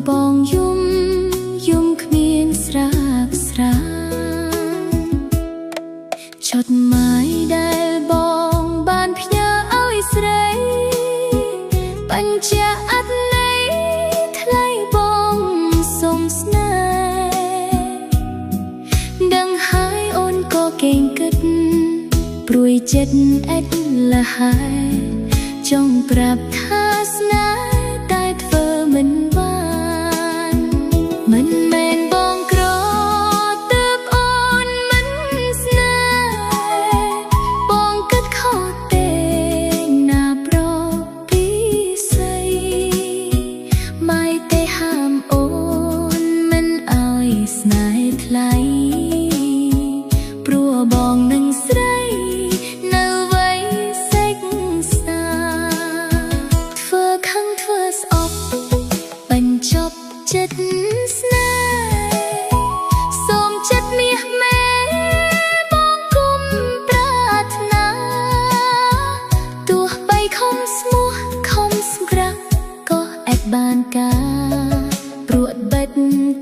បងយំគ្មានស្រាកស្រាចดหมายដែលបងបានផ្ញើឲ្យស្រីបញ្ជាក់អត្ថន័យថ្លៃបងសុំស្នេហ៍ដឹងហើយអូនក៏កេងគិតព្រួយចិត្តអេតលហើយចង់ប្រាប់ថាស្នេហ៍តែធ្វើមិនបានមិនមែនបងក្រទើបអូនមិនស្នេហ៍បងគិតខុសទេណាប្រពីស័យម៉ែទេហាមអូនមិនឲ្យស្នេហ៍ថ្លៃព្រោះបងនឹងស្រីនៅវ័យសិក្សាធ្វើខឹងធ្វើស្អប់បញ្ចប់ចិត្តស្នេហ៍សូមចិត្តមាសមេបងគុំប្រាថ្នាទោះបីខំស្មោះខំស្ក្រាក់ក៏អត់បានការព្រួតបិទ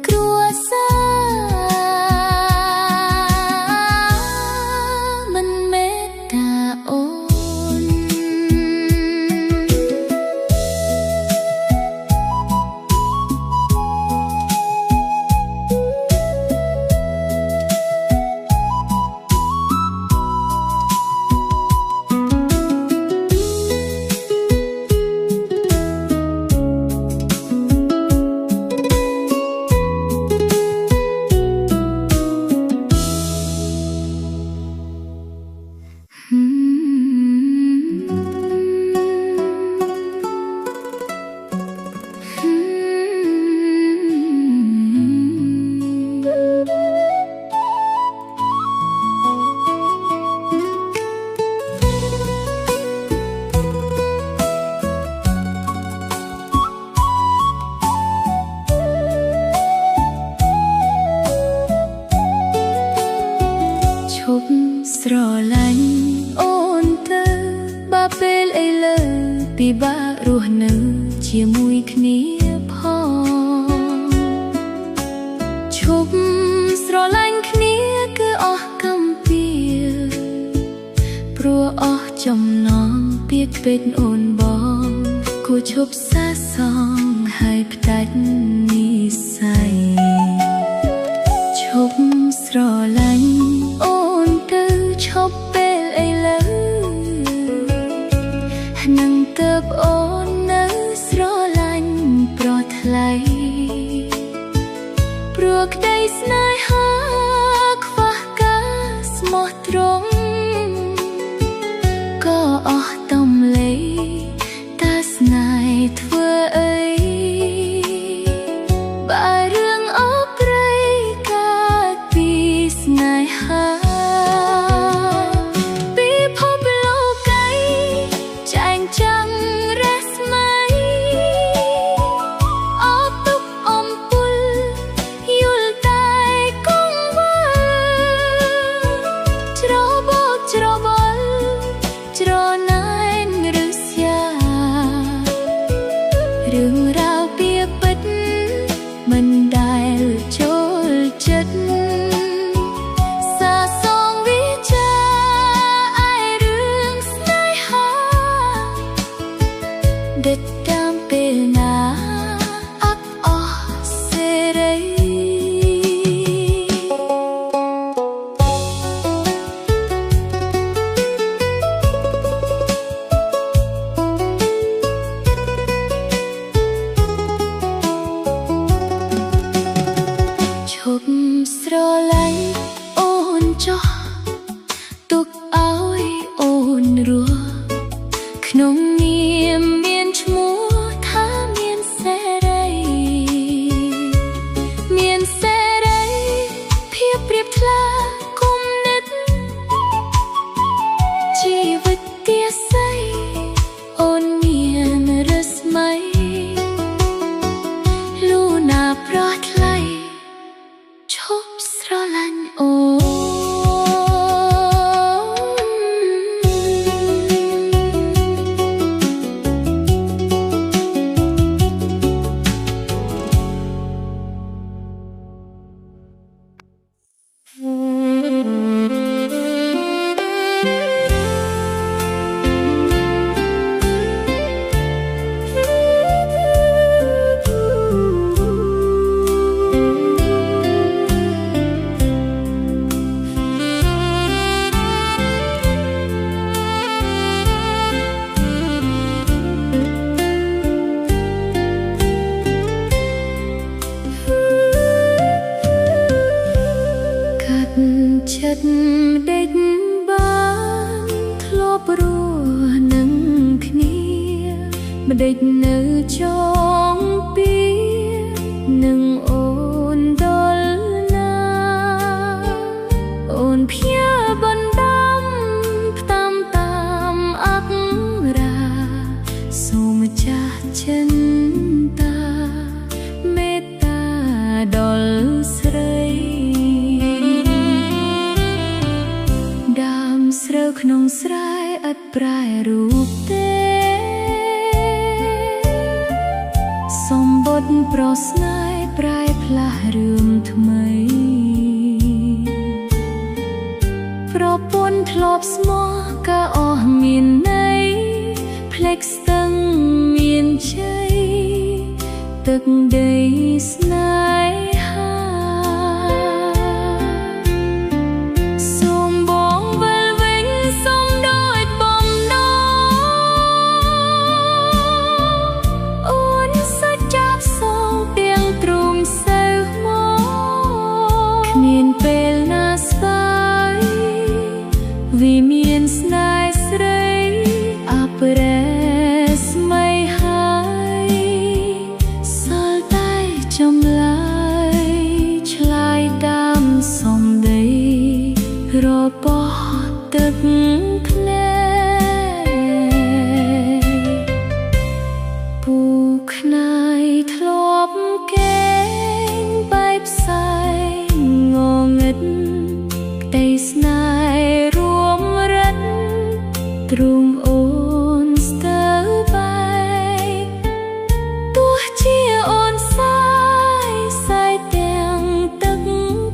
គ្រួសារមិនមេត្តាអូនស្រឡាញ់អូនទៅបើពេលឥឡូវពិបាករស់នៅជាមួយគ្នាផងឈប់ស្រឡាញ់គ្នាគឺអស់កម្ពីព្រោះអស់ចំណងពាក្យពេចន៍អូនបងគួរឈប់សាសងហើយផ្ដាច់និស្ស័យឈប់ស្រឡាញ់អូនទៅឈប់ពេលឥឡូវនឹងទៅអូននៅស្រឡាញ់ប្រថ្លៃព្រោះក្តីស្នេហាខ្វះការស្មោះត្រង់ក៏អស់ទំលេតែស្នេហ៍ធ្វើអីបើរឿងអប្រៃកើតពីស្នេហា ប្រស្នេហ៍ប្រែផ្លាស់រឿងថ្មីប្រពន្ធធ្លាប់ស្មោះក៏អស់មានន័យផ្លេចស្ទឹងមានជ័យទឹកដីស្នេហាសូមបងវិលវិញសូមដូចបំណងអូនសាច់ចាប់សងទាំងទ្រូងសូវមកគ្មានពេលណាស្វាយvìមានស្នេហ៍ស្រីអប្រែស្មីហើយសល់តែចម្លើយឆ្លើយតាមសំដីរបស់ទឹកភ្នែកពូខ្នាយធ្លាប់កេងបែបផ្សាយងងឹតក្តីស្នេហ៍ទ្រូងអូនស្ទើរបែកទោះជាអូនសាយសាយទាំងទឹក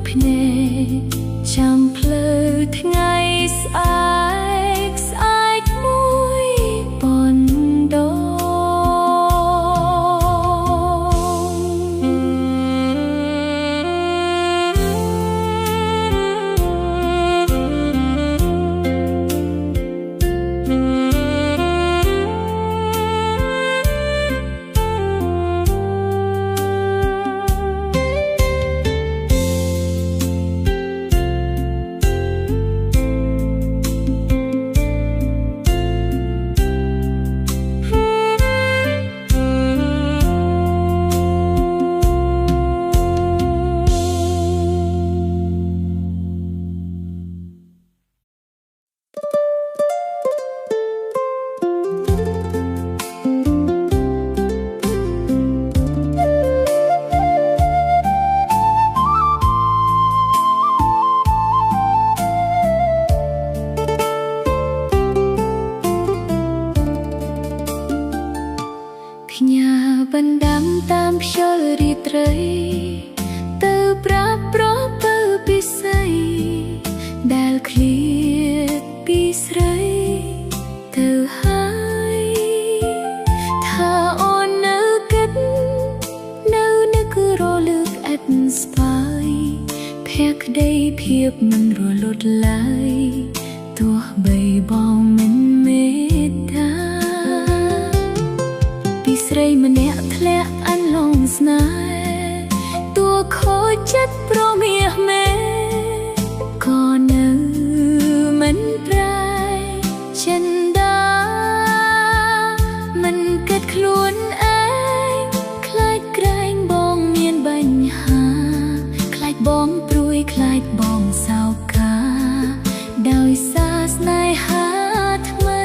ភ្នែកចាំផ្លូវថ្ងៃស្អែកស្អែកមួយប៉ុនដងបណ្ដាំតាមខ្យល់រាត្រីទៅប្រាប់ប្រពើពិសីដែលឃ្លាតពីស្រីទៅហើយថាអូននៅគិតនៅនឹករលឹកអិតស្បើយភក្តីភាពមិនរលត់ឡើយទោះបីបងមិនមេត្តាពីស្រីម្នាក់ធ្លាក់អន្លងស្នេហ៍តួខូចចិត្តប្រមាសមេក៏នៅមិនប្រែចិនដាមិនគិតខ្លួនឯងខ្លាចក្រែងបងមានបញ្ហាខ្លាចបងព្រួយខ្លាចបងសោកាដោយសារស្នេហាថ្មី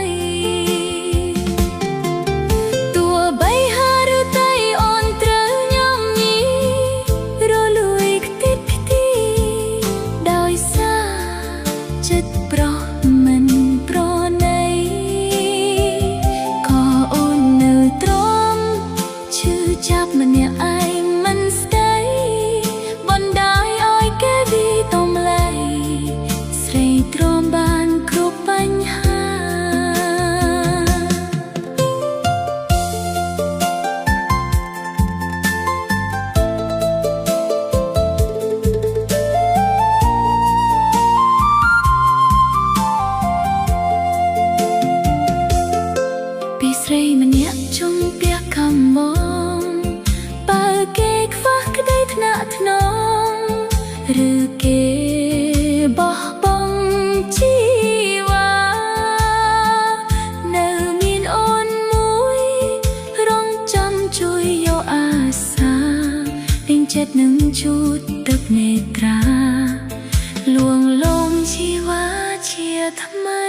ចាប់ម្នាក់ឯងមិនស្ដីបណ្ដាយឲ្យគេវិតំលៃស្រីទ្រាំបានគ្រប់បញ្ហាពីស្រីម្នាក់ជុំផ្ទះកំមកគេខ្វះក្តីថ្នាក់ថ្នមឬគេបោះបង់ជីវ៉ានៅមានអូនមួយរងចាំជួយយកអាសាពេញចិត្តនឹងជូតទឹកនេត្រាលួងលោមជីវ៉ាជាថ្មី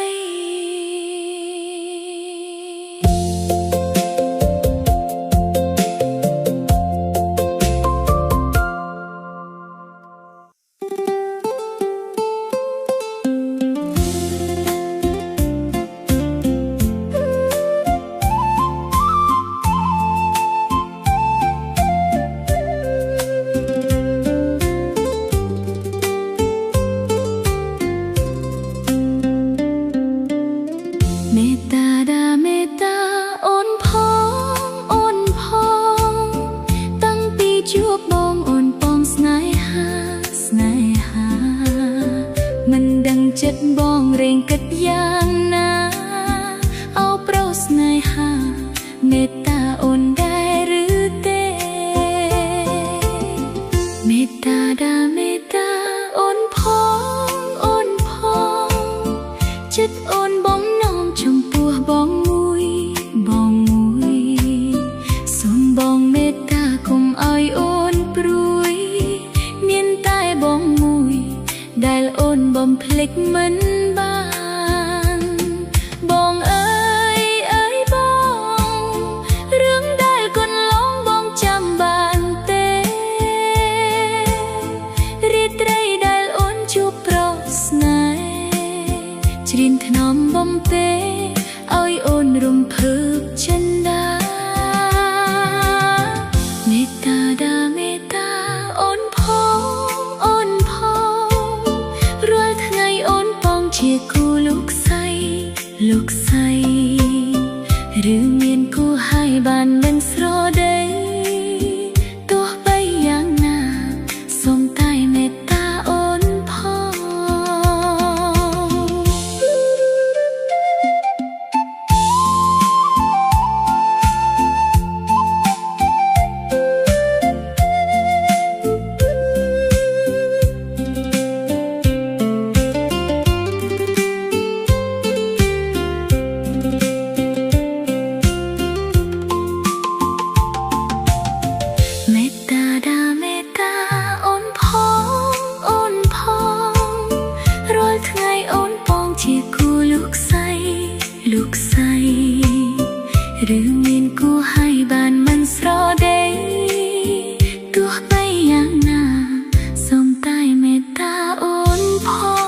ជួបបងអូនបងស្នេហាស្នេហាមិនដឹងចិត្តបងរែងគិតយ៉ាងណាអោប្រុសស្នេហាមេត្តាអូនដែរឬទេមេត្តាដាមេត្តាអូនផងអូនផងចិត្តអូនបងនោមចំពោះបងមួយបងមួយសូមបងមេត្តាកុំឲ្យអូនព្រួយមានតែបងមួយដែលអូនបំភ្លេចមិនបានបងអើយអើយបងរឿងដែលកន្លងបងចាំបានទេរាត្រីដែលអូនជួបប្រុសស្នេហ៍ច្រៀងថ្នមបំពេឲ្យអូនរំភើបចិនដាមេត្តាដាមេត្តាអូនផងអូនផងរាល់ថ្ងៃអូនបងជាគូលោកស្រីលោកស្រីឬមានគូហើយបានមិនស្រដីទោះបីយ៉ាងណាសូមតែមេត្តាអូនផងមេត្តាដាមេត្តាអូនផងអូនផងរាល់ថ្ងៃអូនបងជាគូលោកស្រីលោកស្រីឬមានគូហើយបានមិនស្រដីទោះបីយ៉ាងណាសូមតែមេត្តាអូនផង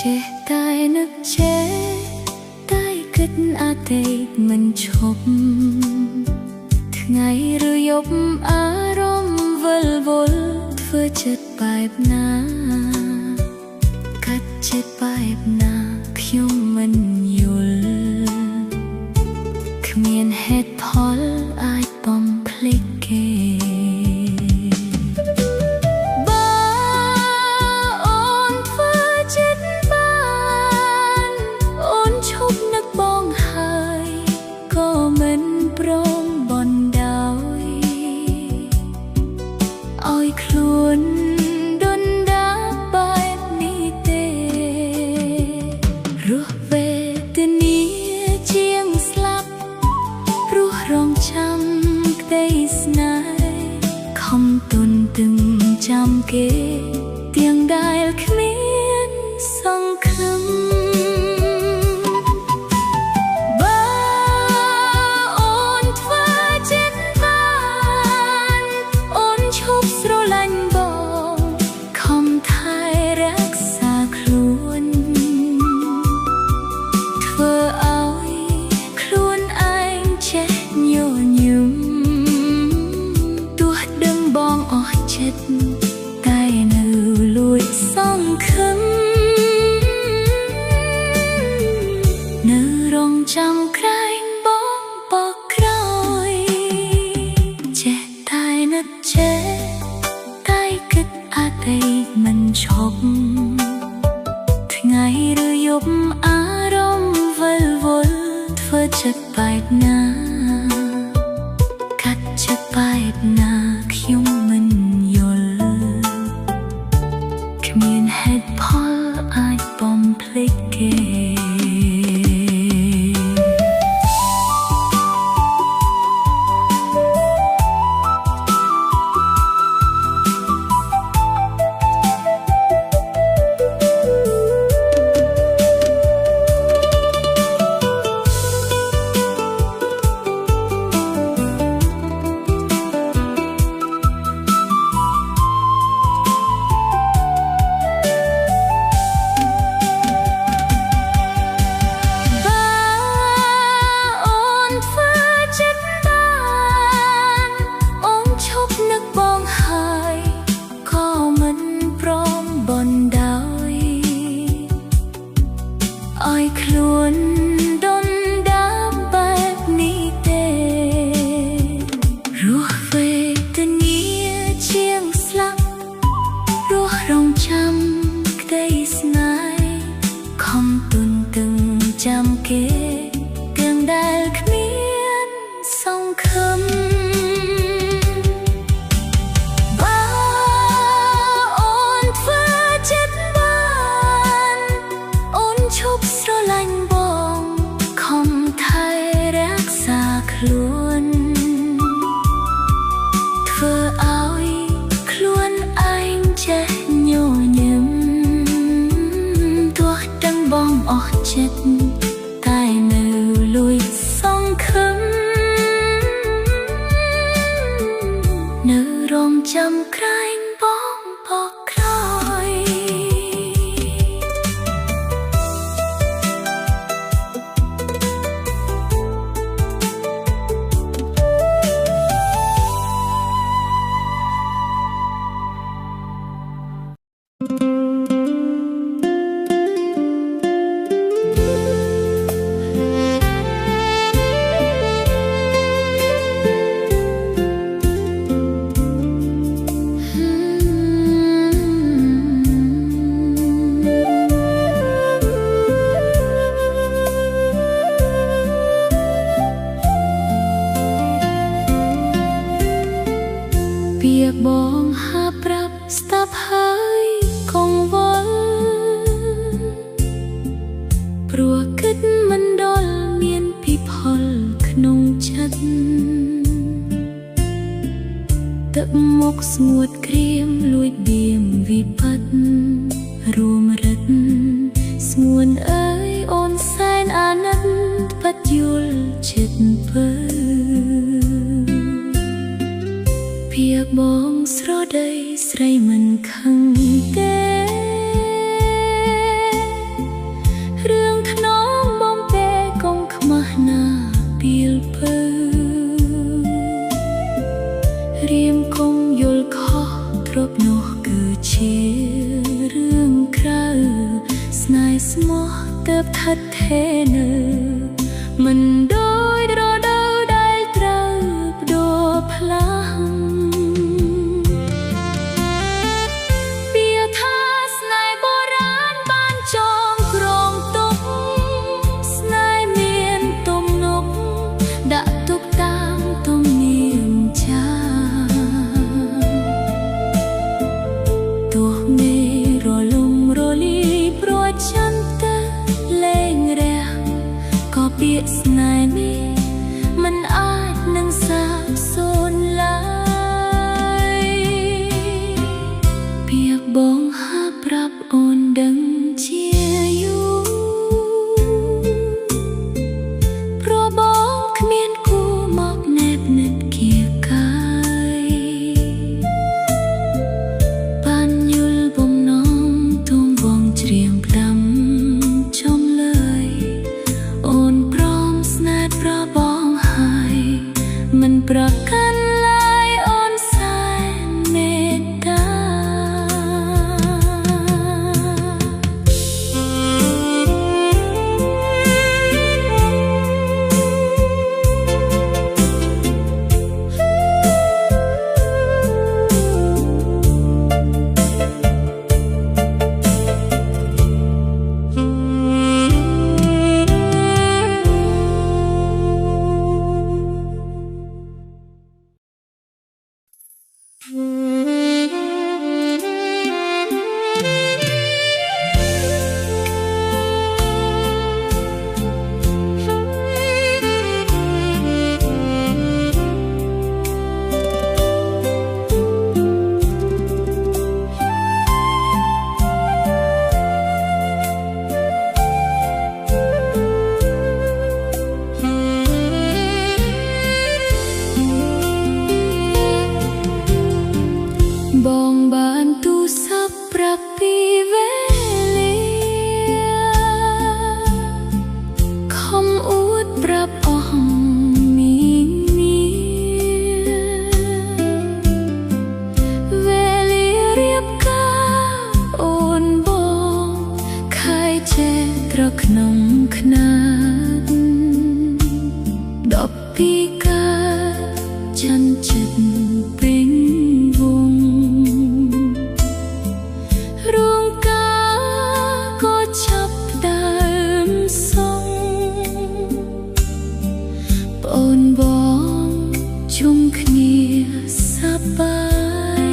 ចេះតែនឹកចេះតែគិតអាទិតមិនឈប់ថ្ងៃឬយប់អារម្មណ៍វិលវល់ធ្វើចិត្តបែបណាកាត់ចិត្តបែបណាខ្ញុំមិនយល់គ្មានហេតុផលអាចបំភ្លេចគេព្រមបនដោយឲ្យខ្លួនដុនដាបែបនេះទេរស់វេទនាជាងស្លាប់រស់រងចាំក្តីស្នេហ៍ខំទុនទឹងចាំគេទាំងដែលគ្មានសង្ឃឹមតែនៅលួចសង្ឃឹមនៅរងចាំក្រែងបងបកក្រោយចេះតែនឹកចេះតែគិតអាទិតមិនឈប់ថ្ងៃឬយប់អារម្មណ៍វិលវល់ធ្វើចិត្តបែបណាកាត់ចិត្តបែបណាខ្ញុំមិនយល់គ្មានហេតុផលអាចបំភ្លេចគេ ។ ឲ្យខ្លួនដុនដាបបែបនេះទេរស់វេទនាជាងស្លាប់រស់រងចាំក្តីស្នេហ៍ខំទុនទឹងចាំគេទាំងដែលគ្មានសង្ឃឹមខ្លួនធ្វើឲ្យខ្លួនឯងចេះញញឹមទោះទាំងបងអស់ចិត្តតែនៅលួចសង្ឃឹមនៅរងចាំក្រែងបងបកក្រោយពាក្យបងហាប្រាប់ស្ដាប់ហើយកង្វល់ព្រោះគិតមិនដល់មានពិផលក្នុងចិត្តទឹកមុខស្ងួតក្រៀមលួចបៀមវិបត្តិរួមរិទ្ធស្ងួនអើយអូនសែនអាណិតបាត់យល់ចិត្តពើពាក្យបងស្រដីស្រីមិនខឹងទេរឿងថ្នមបំពេកុំខ្មាស់ណាពីលពើរៀមកុំយល់ខុសទ្រពនោះគឺជារឿងក្រៅស្នេហ៍ស្មោះទើបថិតថេរនៅមិនដូចរដូវដែលត្រូវប្ដូរផ្លាស់ពាក្យស្នេហ៍នេះមិនអាចនឹងសាបសូន្យឡើយពាក្យបងហាប្រាប់អូនដឹងជាយូរព្រោះបងគ្មានគូមកណែបនិតគៀកាយបានយល់បំណងទុំបងច្រៀងផ្ដាំចំលើយអូនប្របងហើយមិនប្រកាន់ឡើយអូនសែនមេត្តា ត្រក្នុងខ្នាត10ពីការចាន់ចិត្តពេញវងរួងការក៏ចាប់ដើមសងប្អូនបងជុំគ្នាសប្បាយ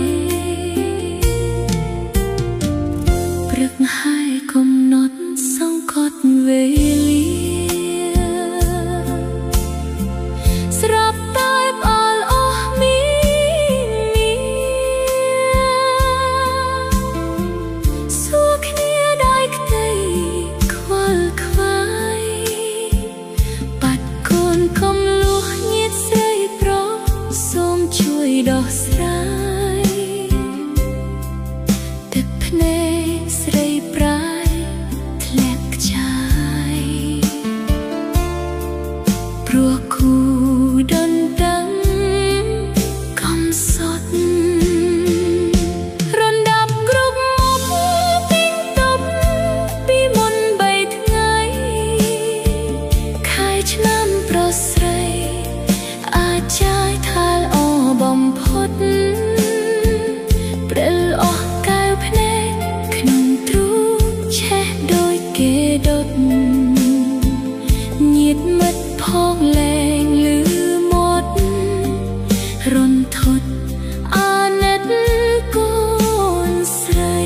ព្រឹកហើយកំណត់សង្កត់វេលាស្រាប់តែផ្អើលអស់មានសួរគ្នាដោយក្តីខ្វល់ខ្វាយបាត់កូនកំលួសញាតិស្រីប្រុសសូមជួយដោះស្រាយទឹកភ្នែកស្រីប្រាយធ្លាក់ខ្ចាយព្រោះគូដនដឹងកំសត់រំដាប់គ្រប់មុខពីតប់ពីមុន3ថ្ងៃខែឆ្នាំប្រស្រីអាចចាយថាលអបំផុតព្រិលអស់កែវភ្នែកក្នុងទ្រូងឆេះដូចគេដុតញាតិមិត្តផងលែងលឺមាត់រន្ធត់អាណិតកូនស្រី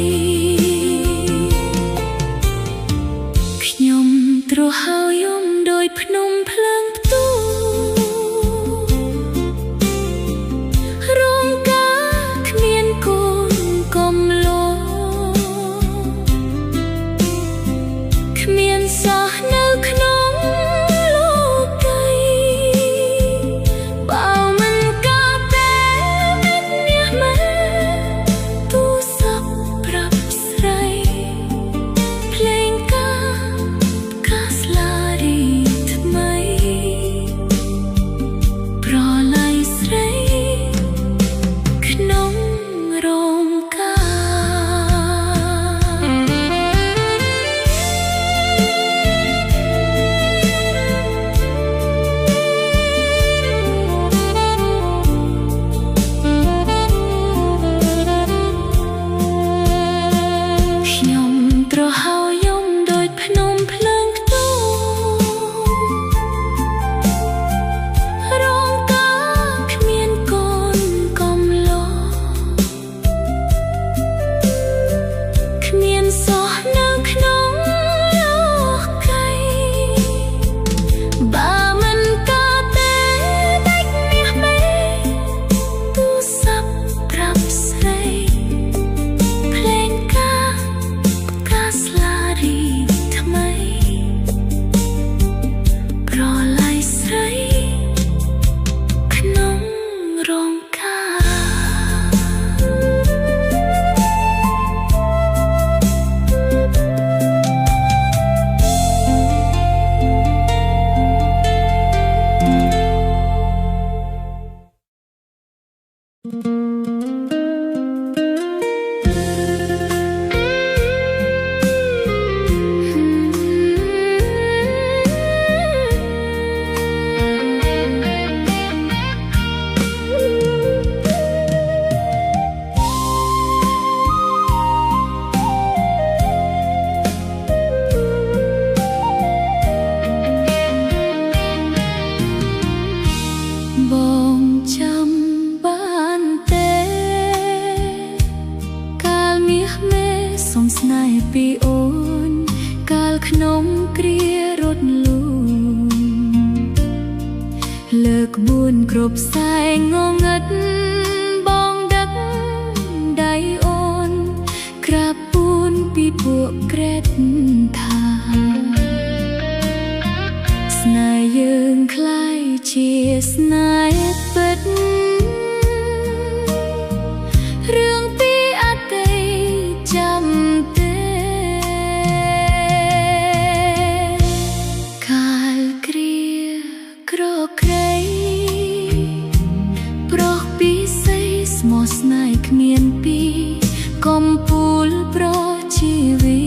ខ្ញុំទ្រហើយយំដោយភ្នំភ្លើងផ្ទូរោងការគ្មានកូនកំឡោគ្មានសោះនៅក្នុងលោកីបើមិនកើតតែមិត្តមាសមែនទូស័ព្ទប្រាប់ស្រីភ្លេងការផ្កាស្លារីថ្មីប្រឡ័យស្រីក្នុងរោងការខ្ញុំទ្រហើយយំដូចភ្នំភ្លើងផ្ទូរោងការគ្មានកូនកំឡោគ្មានសោះនៅក្នុងលោកីបើមិនកើតតែដាច់មាសមែនទូស័ព្ទប្រាប់ស្រីភ្លេងការផ្កាស្លារីថ្មីប្រឡ័យស្រីក្នុងរោងការបងចាំបានទេកាលមាសមេសុំស្នេហ៍ពីអូនកាលក្នុងគ្រារត់លូលើកក្បួនគ្រប់ផ្សែងងងឹតបងដឹកដៃអូនក្រាបពួនពីពួកក្រែតថាស្នេហ៍យើងคล้ายជាស្នេហ៍ពិតរឿងពីអតីតចាំទេកាលគ្រាក្រក្រៃប្រុសពីស័យស្មោះស្នេហ៍គ្មានពីកំពូលប្រជីវី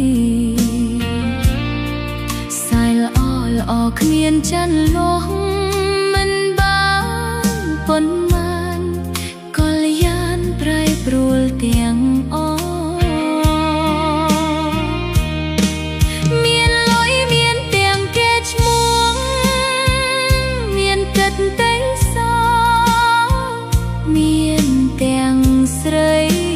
គ្មានចាន់លងមិនបានប៉ុន្មានក៏លយានប្រែប្រួលទាំងអមានលុយមានទាំងគេឈ្មោះមានកិត្តតែសមានទាំងស្រី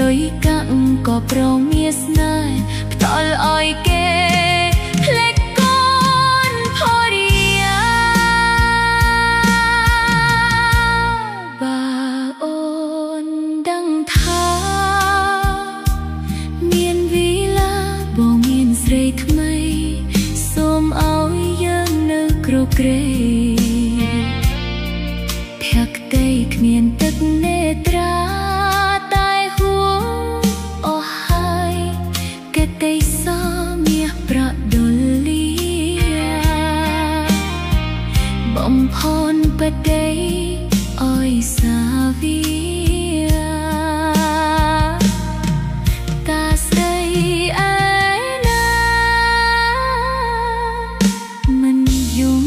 លុយកាក់ក៏ប្រមាស្នេហ៍ផ្ដល់ឲ្យគេផ្លេចកូនផរិយាបើអូនដឹងថាមានវីឡាបងមានស្រីថ្មីសូមឲ្យយើងនៅគ្រប់គ្រេភក្តីគ្មានទឹកនេត្រាតែសមាសប្រដុលលាបំផនបដីអើយសាវីតាស្រីឯណាមិនយំ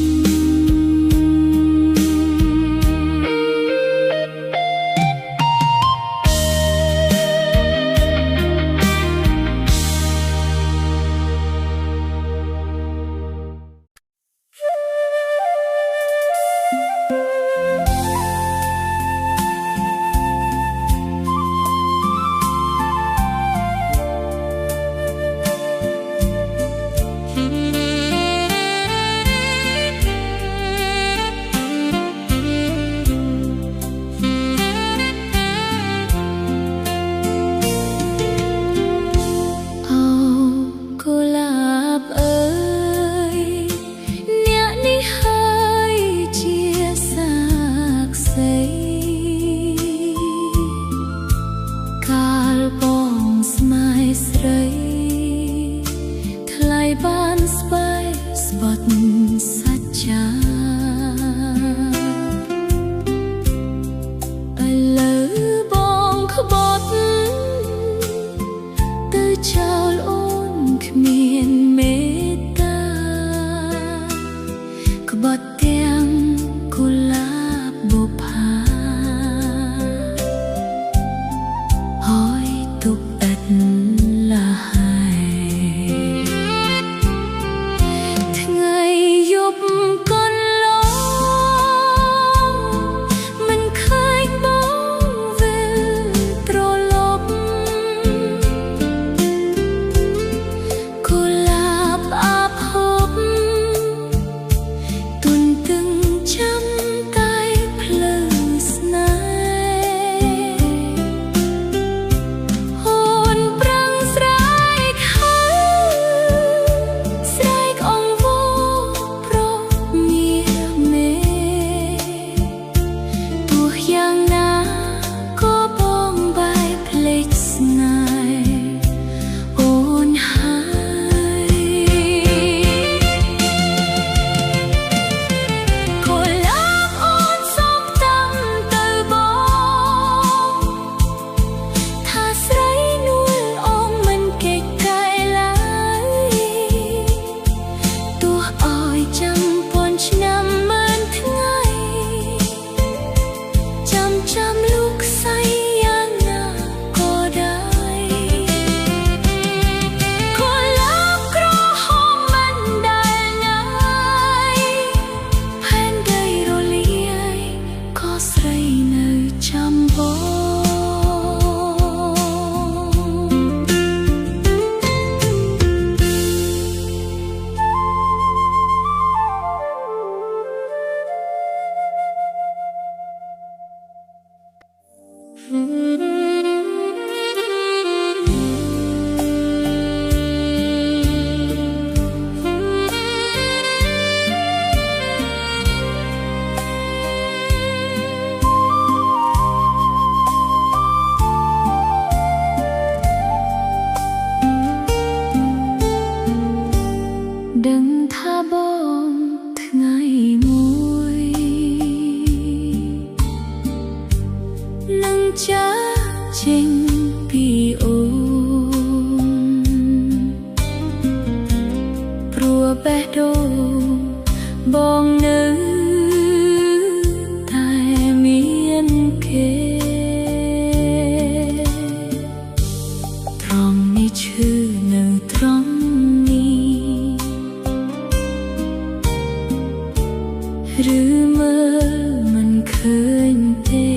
ឬមើលមិនឃើញទេ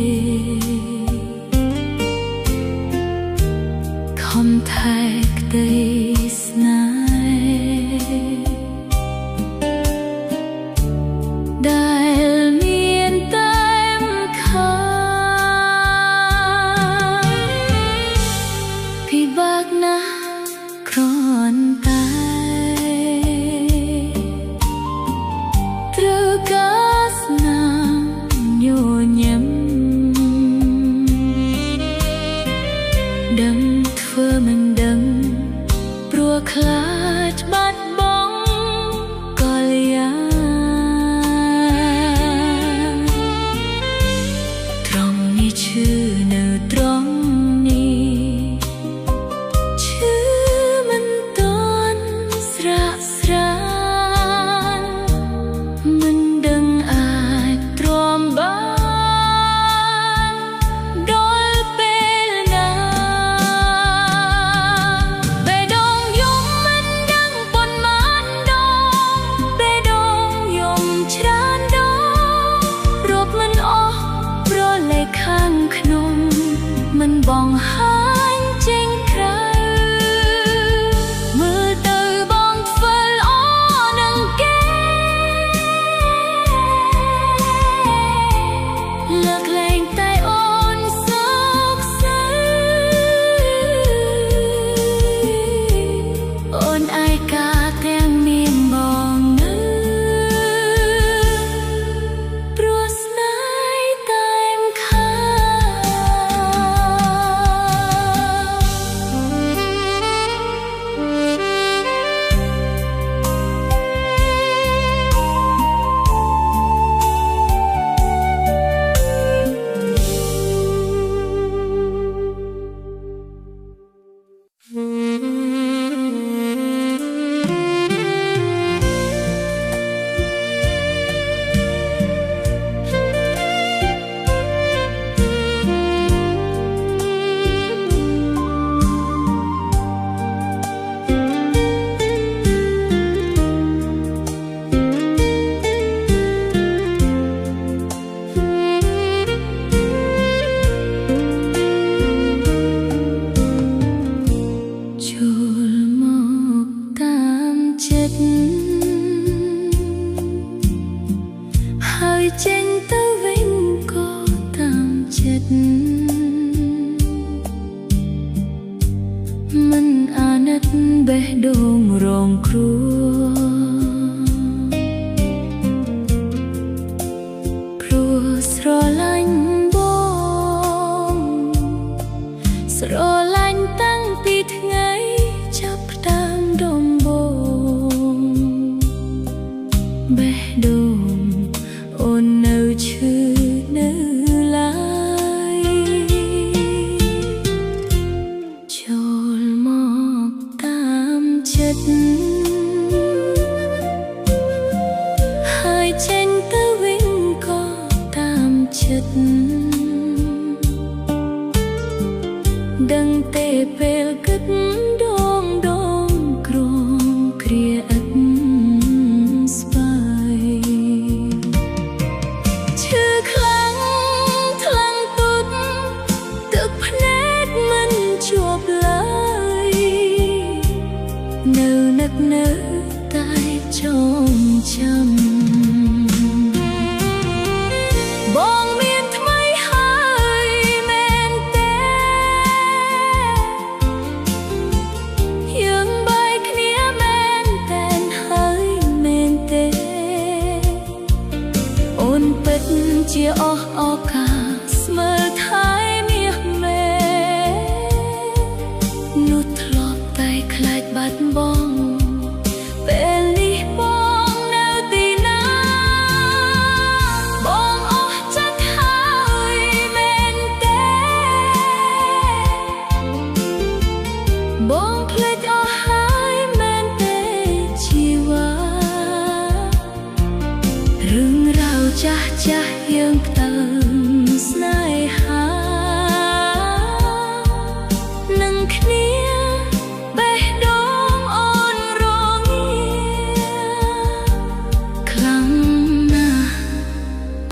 ខំថែក្តីស្នេហ៍ដែលមានតែខាពិបាកណាស់គ្រាន់តែត្រូវការស្នាមញញឹមដឹងធ្វើមិនដឹងព្រោះខ្លាចបាត់បង់កល្យាត្រង់នេះឈឺនៅត្រង់នេះឈឺមិនទាន់ស្រាក់ស្រានមិនដឹងអាចទ្រាំបានដល់ពេលណាបេះដូងយំមិនដឹងប៉ុន្មានដងបេះដូងយំច្រើនដងរាប់មិនអស់ប្រលេខខាងក្នុងមិនបងហាញចេញក្រៅមើលទៅបងធ្វើល្អនឹងគេលើកលែងតែអូនសោកសៅអូនឯកាទាំងមានបងនៅព្រោះស្នេហ៍តែមខា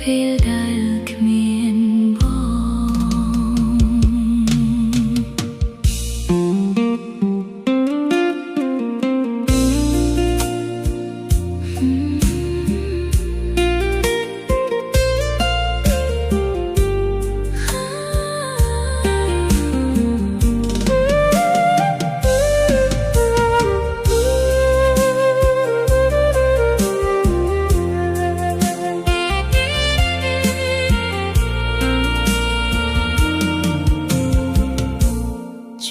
ពេលដែលគ្មាន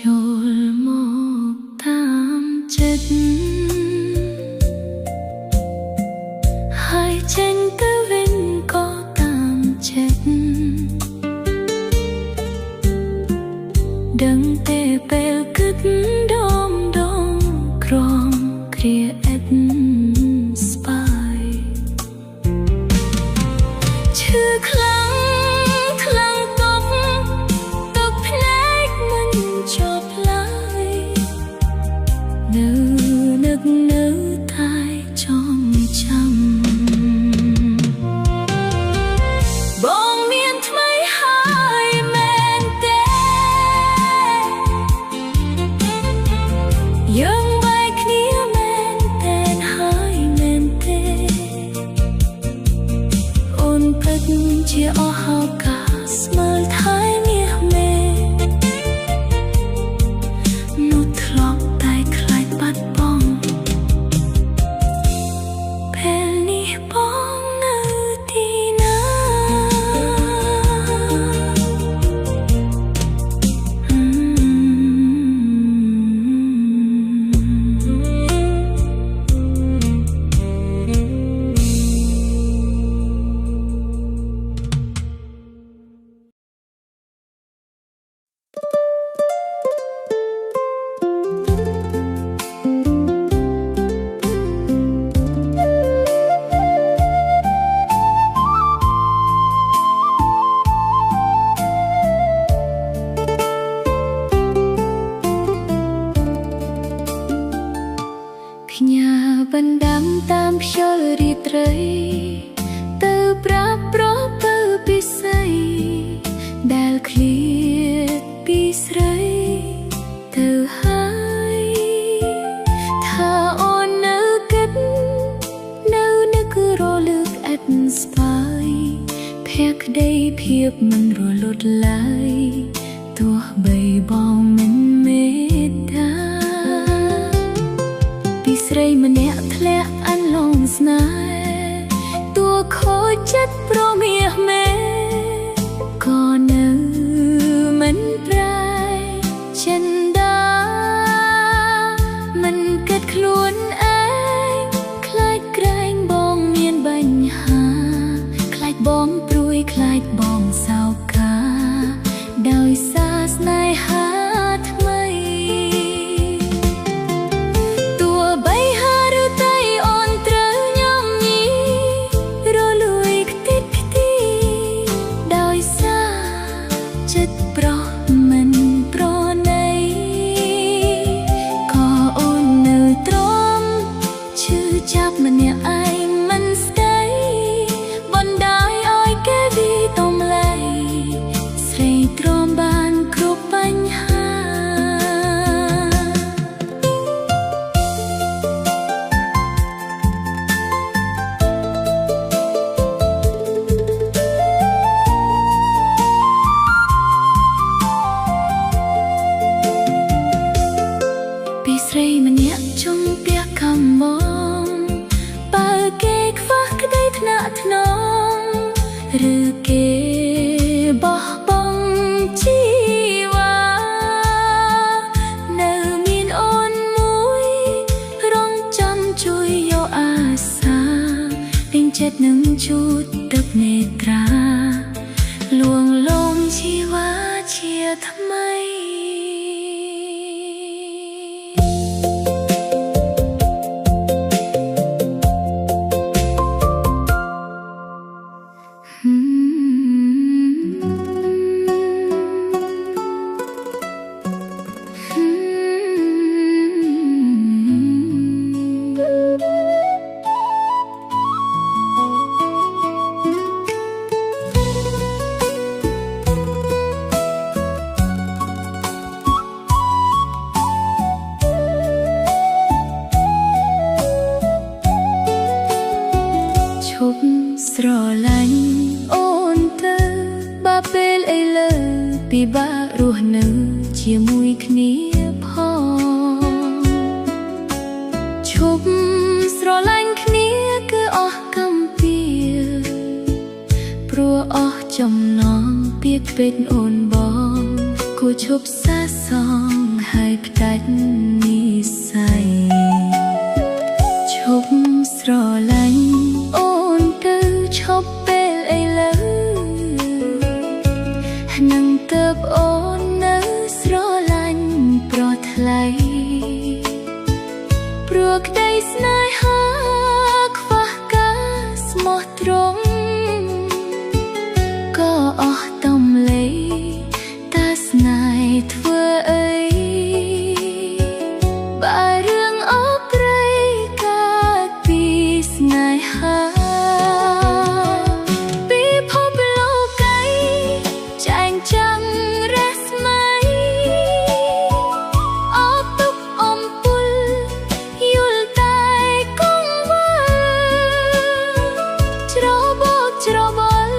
ចូលមកតាមចិត្តហើយចេញទៅវិញក៏តាមចិត្តដឹងតែពេលគិតដមក្រំគ្រាអិតស្បាយឈឺខ្លាំងទុកភ្នែកមិនចប់ឡើយនៅនឹកនៅតែចងចាំបងមានថ្មីហើយមែនទេយើងបែកគ្នាមែនតែហើយមែនទេអូនពិតជាអស់ឱកាសស្មើថៃមាសមេនោះធ្លាប់តែខ្លាចបាត់បង់ពេលនេះបងនៅទីណាផ្ញើបណ្ដាំតាមខ្យល់រាត្រីទៅប្រាប់ប្រពើពិសីដែលឃ្លាតពីស្រីទៅហើយថាអូននៅគិតនៅនឹករលឹកអិតស្បាយភក្ដីភាពមិនរលត់ឡើយទោះបីបងមិនមេត្តាពីស្រីម្នាក់ធ្លាក់អន្លងស្នេហ៍តួខូចចិត្តប្រមាសមេក៏នៅមិនប្រែចិនដាមិនគិតខ្លួនឯងខ្លាចក្រែងបងមានបញ្ហាខ្លាចបងព្រួយខ្លាចបងសោកាដោយសារស្នេហាថ្មីទោះបីហាឬតែអូនត្រូវញ៉ាំញីរលួយខ្ទេចខ្ទីដោយសារចិត្តប្រុសមិនប្រណីក៏អូននៅទ្រាំឈឺចាប់ម្នាក់ឯងមិនស្ដីបណ្ដាយឲ្យគេវិតំលៃស្រីទ្រាំបានគ្រប់បញ្ហាពីស្រីម្នាក់ជុំផ្ទះកំងបើគេខ្វះក្ដីថ្នាក់ថ្នមឬគេបោះបង់ជីវ៉ានៅមានអូនមួយរងចាំជួយយកអាសាពេញចិត្តនឹងជូតទឹកនេត្រាលួងលោមជីវ៉ាជាថ្មី អីលើពិបាករស់នៅជាមួយគ្នាផងឈប់ស្រឡាញ់គ្នាគឺអស់កម្ពីព្រោះអស់ចំណងពាក្យពេចន៍អូនបងគួរឈប់សាសងហើយផ្ដាច់និស្ស័យឈប់ស្រឡាញ់អូនទៅឈប់ពេលអីលើនឹងទៅអូននៅស្រឡាញ់ប្រថ្លៃព្រោះក្តីស្នេហាខ្វះការស្មោះត្រង់ក៏អស់តំលៃតាស្នេហ៍ធ្វើអីបើរឿងអប្រៃកើតពីស្នេហាពីភពលោកីចែងចាំងរស្មីអបទុកអំពុលយល់តែគង់វើច្របោកច្របល់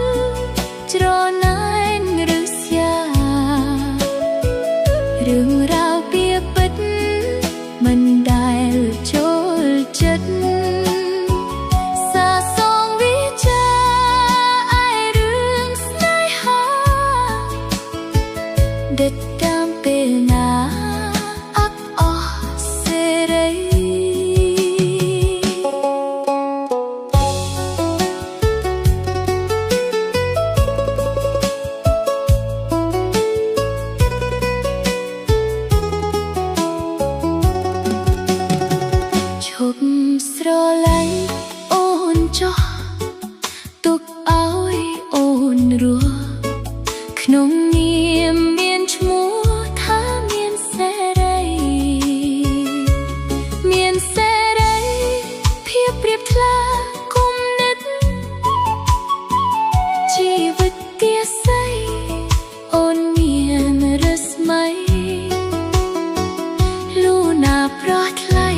ច្រណែនឬស្យារឿងរ៉ាវពីពិតមិនដែលចូលចិត្តសាសងវិចាឯរឿងស្នេហាដិតតាមពេលណាអត់អស់សេរីឈប់ស្រឡាញ់អូនចុះទុកឲ្យអូនរស់ក្នុងនាមមានឈ្មោះថាមានសេរីមានសេរីភាពប្រៀបថ្លាគុំនិតជីវិតទាស័យអូនមានរស្មីលូណាប្រថ្លៃ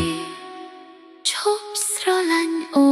ឈប់ស្រឡាញ់អូ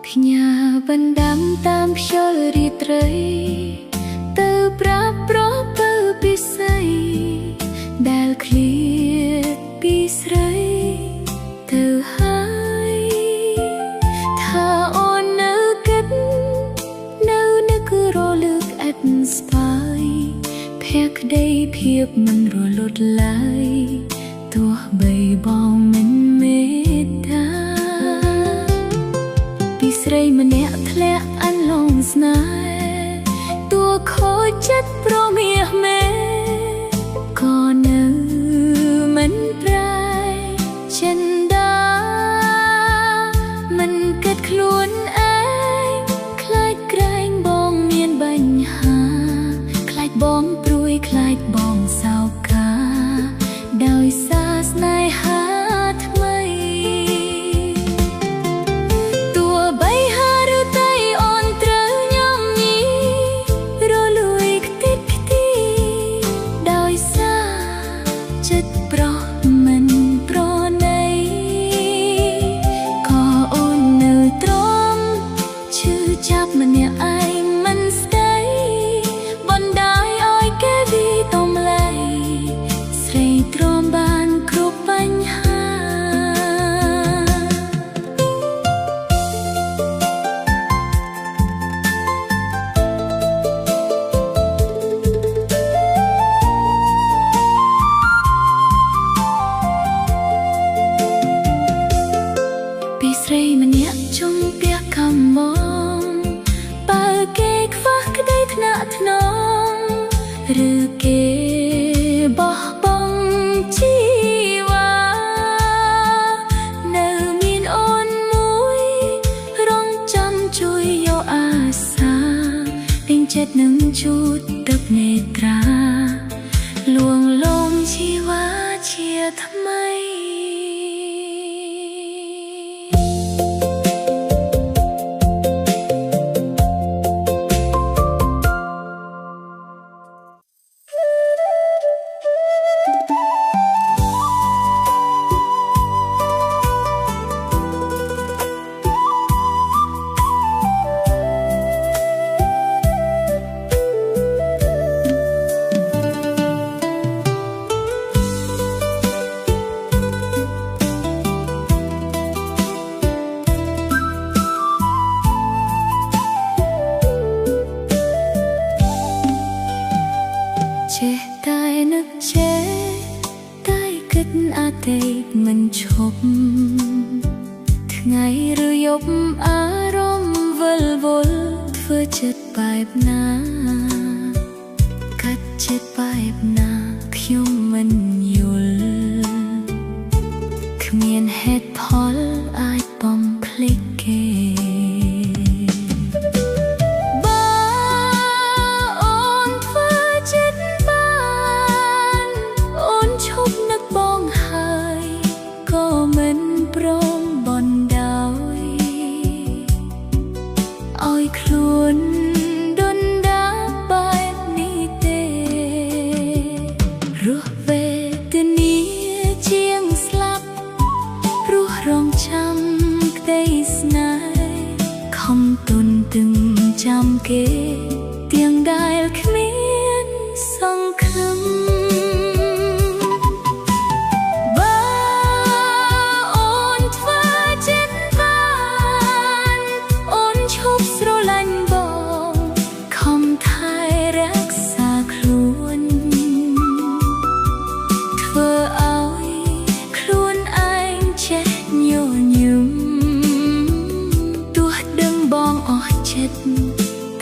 ផ្ញើបណ្ដាំតាមខ្យល់រាត្រីទៅប្រាប់ប្រពើពិសីដែលឃ្លាតពីស្រីទៅហើយថាអូននៅគិតនៅនឹករលឹកអិតស្បើយភក្តីភាពមិនរលត់ឡើយទោះបីបងមិនមេត្តាពីស្រីម្នាក់ធ្លាក់អន្លងស្នេហ៍តួខូចចិត្តប្រមាសមេក៏នៅមិនប្រែចិនដាមិនគិតខ្លួនឯងខ្លាចក្រែងបងមានបញ្ហាខ្លាចបងព្រួយខ្លាចបងសោកាដោយសារស្នេហាថ្មីទោះបីហាឬតៃអូនត្រូវញ៉ាំញីរលួយខ្ទេចខ្ទីដោយសារចិត្តប្រុសមិនប្រណីក៏អូននៅទ្រាំឈឺចាប់ម្នាក់ឯងមិនស្ដីបណ្ដាយឲ្យគេវិតំលៃស្រីទ្រាំបានគ្រប់បញ្ហាពីស្រីម្នាក់ជុំផ្ទះកំមងបើគេខ្វះក្តីថ្នាក់ថ្នមឬគេបោះបង់ជីវ៉ានៅមានអូនមួយ នឹងជូតទឹកនេត្រាលួងលោមជីវ៉ាជាថ្មីចេះតែនឹកចេះតែគិតអាទិតមិនឈប់ថ្ងៃឬយប់អារម្មណ៍វិលវល់ធ្វើចិត្តបែបណាកាត់ចិត្តបែបណាខ្ញុំមិនយល់គ្មានហេតុផលអាចបំភ្លេចគេខ្លួនដុនដាបែបនេះទេរស់វេទនាជាងស្លាប់រស់រងចាំក្តីស្នេហ៍ខំទុនទឹងចាំគេទាំងដែលគ្មានសង្ឃឹម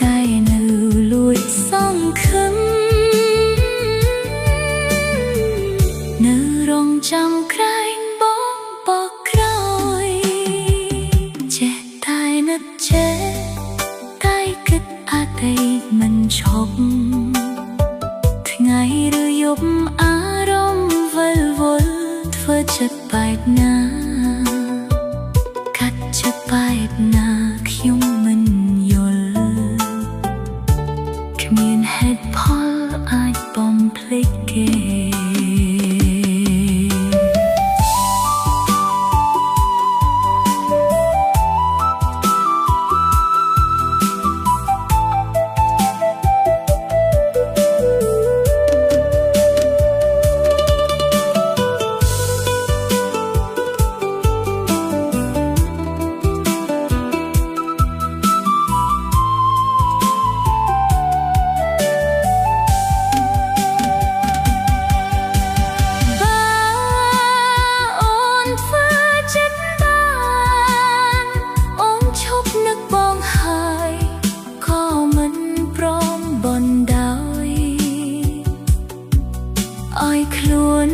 តែនៅលួចសង្ឃឹមនៅរងចាំក្រែងបងបកក្រោយចេះតែនឹកចេះតែគិតអាទិតមិនឈប់ថ្ងៃឬយប់អារម្មណ៍វិលវល់ធ្វើចិត្តបែបណាកាត់ចិត្តបែបណាខ្ញុំមិនគ្មានហេតុផលអាចបំភ្លេចគេខ្លួន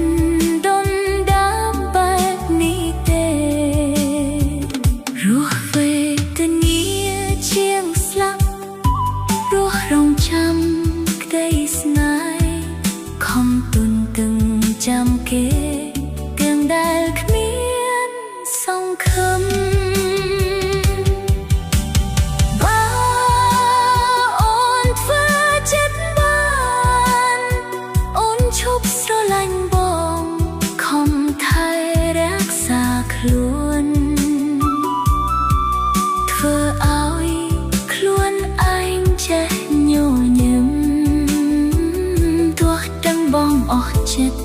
ដុនដាបែបនេះទេរស់វេទនាជាងស្លាប់រស់រងចាំក្តីស្នេហ៍ខំទុនទឹងចាំគេទាំងដែលគ្មានសង្ឃឹមខ្លួនធ្វើឲ្យខ្លួនឯងចេះញញឹមទោះទាំងបងអស់ចិត្ត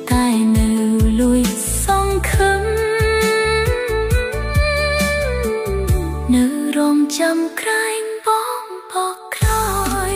តែនៅលួចសង្ឃឹមនៅរងចាំក្រែងបងបកក្រោយ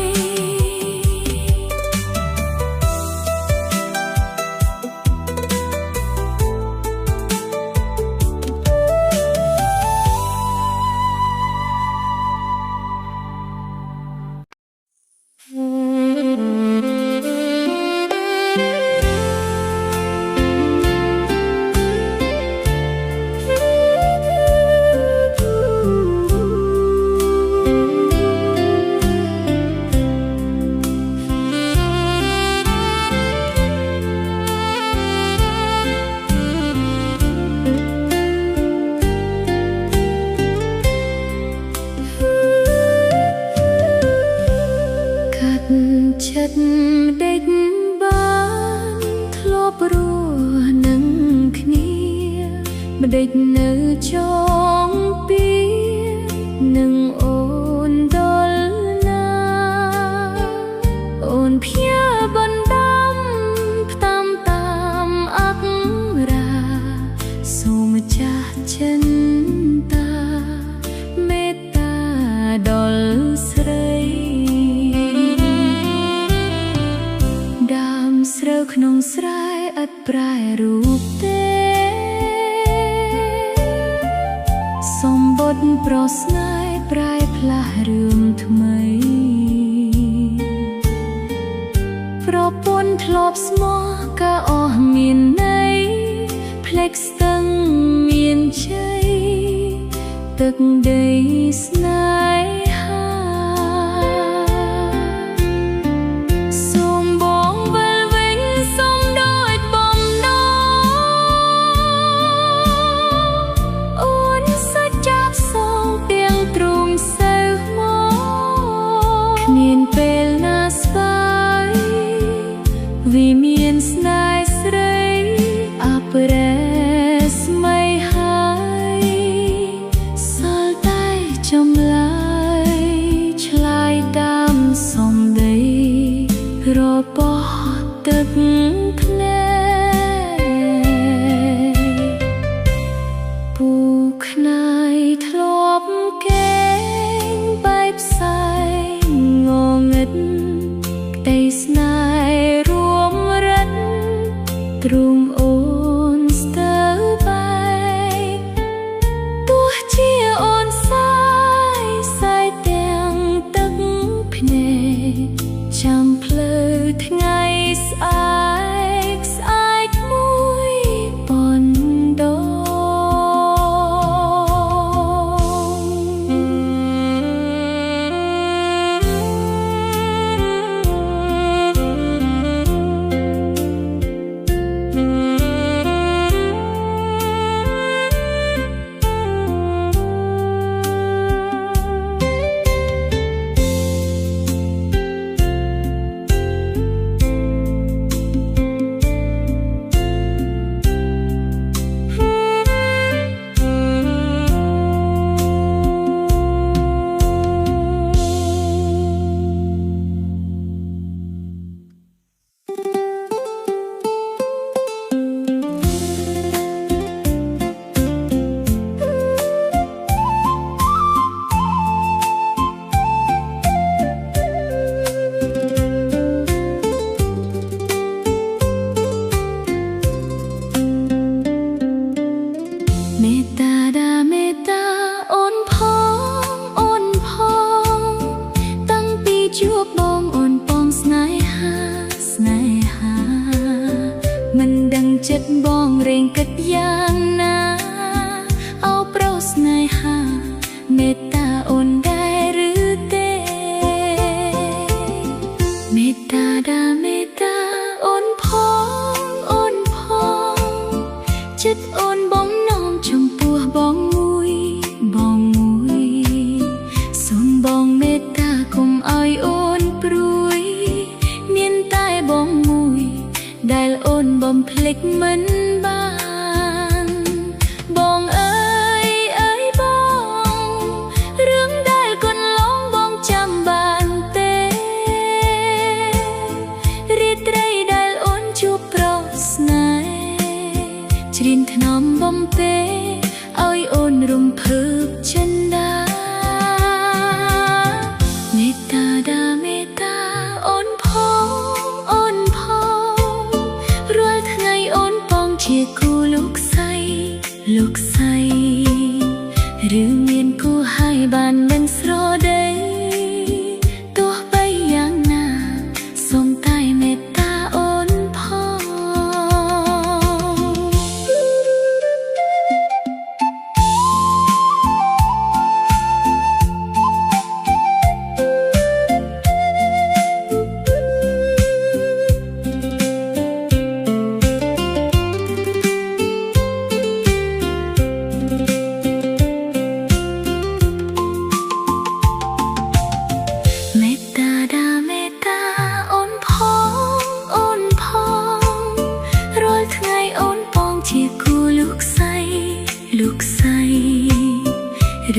ម្ដេចនៅចងពីនឹងអូនដល់ណាអូនភៀបណ្ដាំផ្តាមតាមអក្សរាសូមចាស់ចិនតាមេត្តាដល់ស្រីដើមស្រូវក្នុងស្រែឥតប្រែរូបទេសម្បត្តិប្រស្នេហ៍ប្រែផ្លាស់រឿងថ្មីប្រពន្ធធ្លាប់ស្មោះក៏អស់មានន័យផ្លេចស្ទឹងមានជ័យទឹកដីស្នេហាសូមបងវិលវិញសូមដូចបំណងអូនសាច់ចាប់សងទាំងទ្រូងសូវមកគ្មានពេលណាស្វាយvìមានស្នេហ៍ស្រីអប្រែស្មៃហើយសល់តែចម្លើយឆ្លើយតាមសំដីរបស់ទឹកភ្នែកពូខ្នាយធ្លាប់កេងបែបផ្សាយងងឹតក្តីស្នេហ៍ទ្រូងអូនស្ទើរបែកទោះជាអូនសាយទាំងទឹកភ្នែកចាំផ្លូវថ្ងៃស្អែកមួយប៉ុនដងមិនដឹងចិត្តបងរែងគិតយ៉ាងណាអោប្រុសស្នេហាមេត្តាអូនដែរឬទេមេត្តាដាមេត្តាអូនផងចិត្តអូនបងនោមចំពោះបងមួយសូមបងមេត្តាកុំឲ្យអូនព្រួយមានតែបងមួយដែលអូនបំភ្លេចមិនបានបងអើយបងរឿងដែលកន្លងបងចាំបានទេរាត្រីដែលអូនជួបប្រុសស្នេហ៍ច្រៀងថ្នមបំពេឲ្យអូនរំភើបចិនដាមេត្តាដាមេត្តាអូនផងរាល់ថ្ងៃអូនបងជាគូលោកស្រីឬមានគូហើយបានមិនស្រដីទោះបីយ៉ាងណាសូមតែមេត្តាអូនផង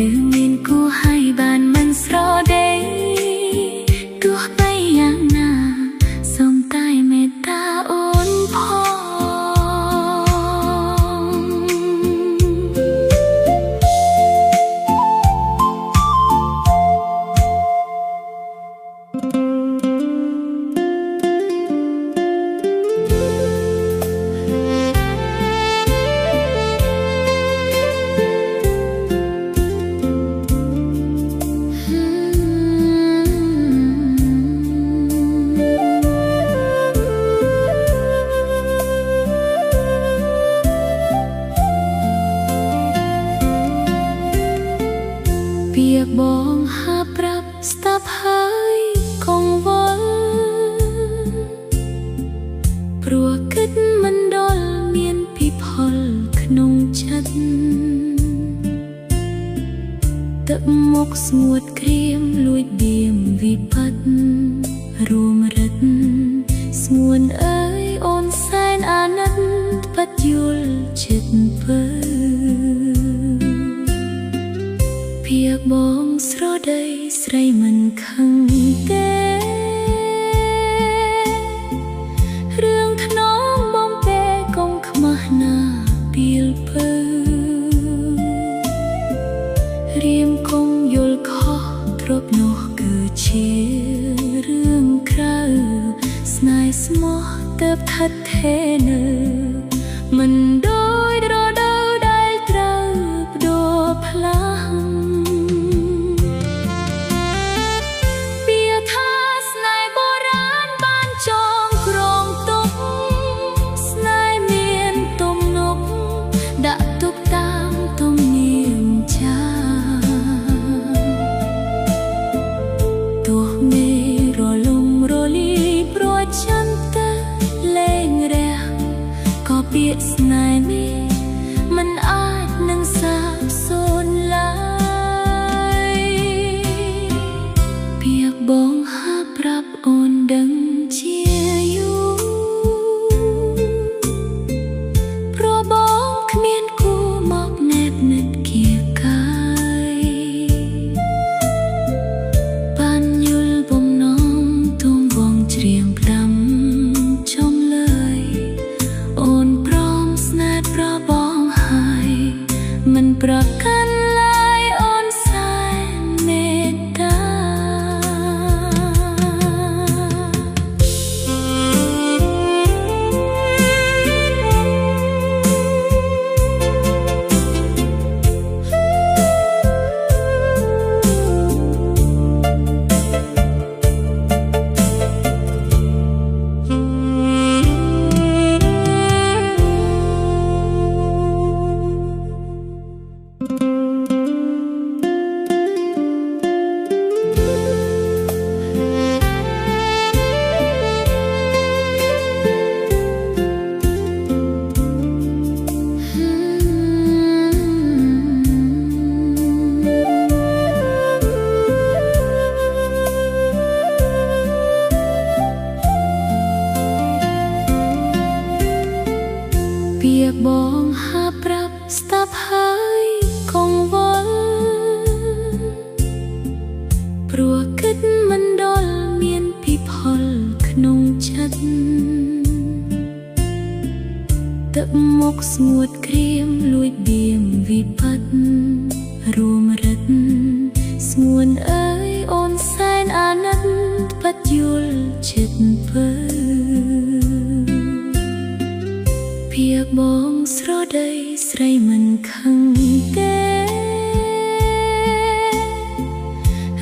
ឬមានគួរឲ្យបានមិនស្រដេកទោះបីយ៉ាងណាសូមតែមេត្តាអូនពាក្យបងហាប្រាប់ស្ដាប់ហើយកង្វល់ព្រោះគិតមិនដល់មានពិផលក្នុងចិត្តទឹកមុខស្ងួតក្រៀមលួចដៀមវិបត្តិរួមរិទ្ធស្ងួនអើយអូនសែនអាណិតបាត់យល់ចិត្តពើពាក្យបងស្រដីស្រីមិនខឹងទេរឿងថ្នមបងពេកុំខ្មាស់ណាពីលពើរៀមកុំយល់ខុសទ្រពនោះគឺជារឿងក្រៅស្នេហ៍ស្មោះទៅថិតថេរនៅមិនដូចរដូវដែលត្រូវប្ដូរផ្លាស់ពាក្យស្នេហ៍នេះមិនអាចនឹងសាបសូន្យឡើយពាក្យបងហាប្រាប់អូនដឹងជាយូរព្រោះបងគ្មានគូមកណែបនិតគៀកាយបានយល់បំណងទុំបងច្រៀងផ្ដាំចំលើយអូនប្របងហើយមិនប្រកាន់ឡើយអូនសែនមេត្តាពាក្យបងហាប្រាប់ស្ដាប់ហើយកង្វល់ព្រោះគិតមិនដល់មានពិផលក្នុងចិត្តទឹកមុខស្ងួតក្រៀមលួចដៀមវិបត្តិរួមរិទ្ធស្ងួនអើយអូនសែនអាណិតបាត់យល់ចិត្តពើពាក្យបងស្រដីស្រីមិនខឹងទេ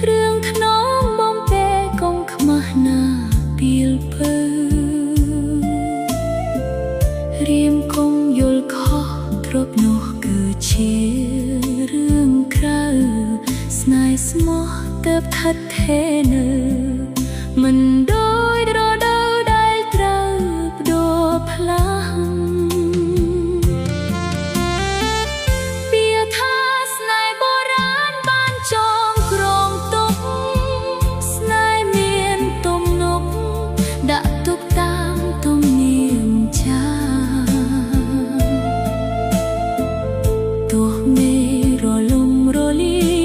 រឿងថ្នមបងពេកុំខ្មាស់ណាពីលពើរៀមកុំយល់ខុសទ្រពនោះគឺជារឿងក្រៅស្នេហ៍ស្មោះទៅថិតថេរនៅមិនដូចរដូវដែលត្រូវប្ដូរផ្លាស់ទោះមេរលំរលា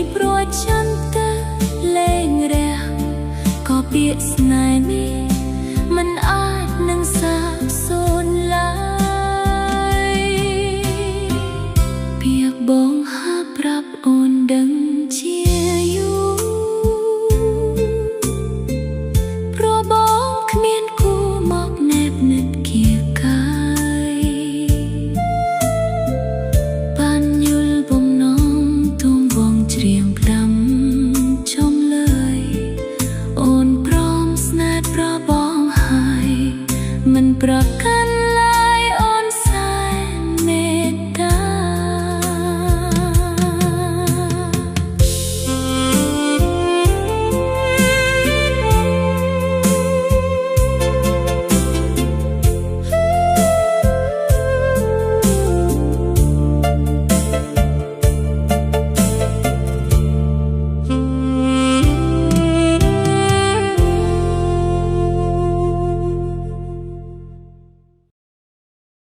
ភាពបងហាប្រាប់អូន